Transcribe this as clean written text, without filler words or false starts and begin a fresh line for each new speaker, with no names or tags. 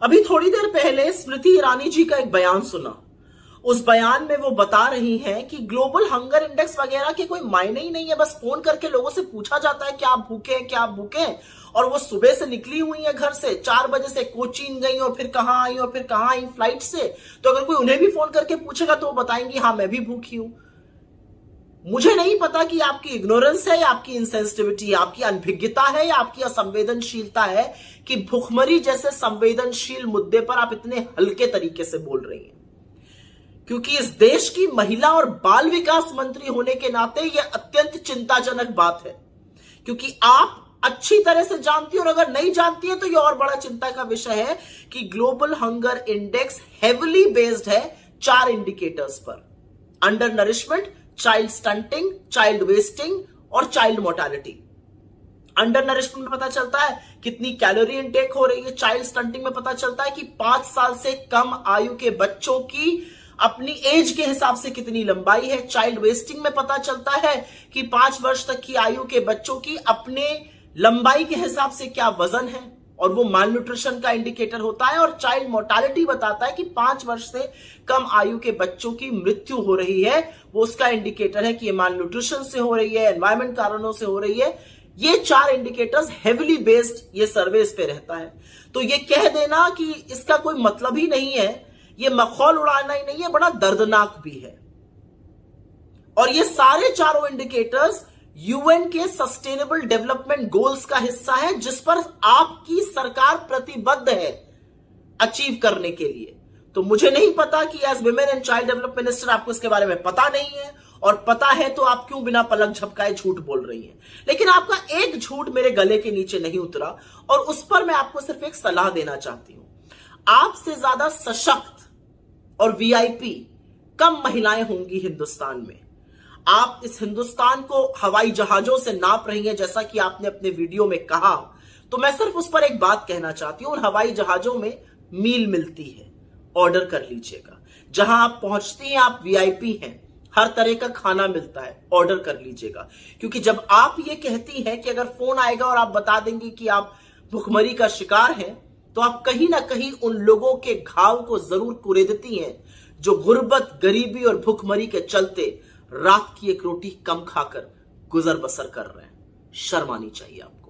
अभी थोड़ी देर पहले स्मृति ईरानी जी का एक बयान सुना। उस बयान में वो बता रही हैं कि ग्लोबल हंगर इंडेक्स वगैरह के कोई मायने ही नहीं है, बस फोन करके लोगों से पूछा जाता है क्या आप भूखे हैं, क्या आप भूखे हैं। और वो सुबह से निकली हुई है घर से, 4 बजे से कोचीन गई और फिर कहां आई और फिर कहां आई फ्लाइट से। तो अगर कोई उन्हें भी फोन करके पूछेगा तो वो बताएंगी हाँ मैं भी भूखी हूं। मुझे नहीं पता कि आपकी इग्नोरेंस है या आपकी इंसेंसिटिविटी, आपकी अनभिज्ञता है या आपकी असंवेदनशीलता है कि भुखमरी जैसे संवेदनशील मुद्दे पर आप इतने हल्के तरीके से बोल रही हैं। क्योंकि इस देश की महिला और बाल विकास मंत्री होने के नाते यह अत्यंत चिंताजनक बात है, क्योंकि आप अच्छी तरह से जानती और अगर नहीं जानती है तो यह और बड़ा चिंता का विषय है कि global hunger index heavily based है 4 इंडिकेटर्स पर: under nourishment, child stunting, child wasting और चाइल्ड मोर्टालिटी। अंडर नरिशमेंट में पता चलता है कितनी कैलोरी इनटेक हो रही है, चाइल्ड स्टंटिंग में पता चलता है कि 5 साल से कम आयु के बच्चों की अपनी एज के हिसाब से कितनी लंबाई है, चाइल्ड वेस्टिंग में पता चलता है कि 5 वर्ष तक की आयु के बच्चों की अपने लंबाई के हिसाब से क्या वजन है और वो माल न्यूट्रिशन का इंडिकेटर होता है। और चाइल्ड मोर्टालिटी बताता है कि 5 वर्ष से कम आयु के बच्चों की मृत्यु हो रही है, वो उसका इंडिकेटर है कि ये माल न्यूट्रिशन से हो रही है, एनवायरमेंट कारणों से हो रही है। ये 4 इंडिकेटर्स हेविली बेस्ड ये सर्वे इस पे रहता है। तो ये कह देना कि इसका कोई मतलब ही नहीं है, ये मखौल उड़ाना ही नहीं है, बड़ा दर्दनाक भी है। और ये सारे चारों इंडिकेटर्स यूएन के सस्टेनेबल डेवलपमेंट गोल्स का हिस्सा है, जिस पर आपकी सरकार प्रतिबद्ध है अचीव करने के लिए। तो मुझे नहीं पता कि as women and child development minister आपको इसके बारे में पता नहीं है, और पता है तो आप क्यों बिना पलक झपकाए झूठ बोल रही हैं। लेकिन आपका एक झूठ मेरे गले के नीचे नहीं उतरा और उस पर मैं आपको सिर्फ एक सलाह देना चाहती हूं। आपसे ज्यादा सशक्त और वीआईपी कम महिलाएं होंगी हिंदुस्तान में। आप इस हिंदुस्तान को हवाई जहाजों से नाप रही हैं, जैसा कि आपने अपने वीडियो में कहा। तो मैं सिर्फ उस पर एक बात कहना चाहती हूं, उन हवाई जहाजों में मील मिलती है, ऑर्डर कर लीजिएगा। जहां आप पहुंचती हैं आप वीआईपी हैं, हर तरह का खाना मिलता है, ऑर्डर कर लीजिएगा। क्योंकि जब आप ये कहती हैं कि अगर फोन आएगा और आप बता देंगे कि आप भुखमरी का शिकार हैं, तो आप कहीं ना कहीं उन लोगों के घाव को जरूर कुरेदती हैं जो गुर्बत, गरीबी और भुखमरी के चलते रात की एक रोटी कम खाकर गुजर बसर कर रहे हैं। शर्म आनी चाहिए आपको।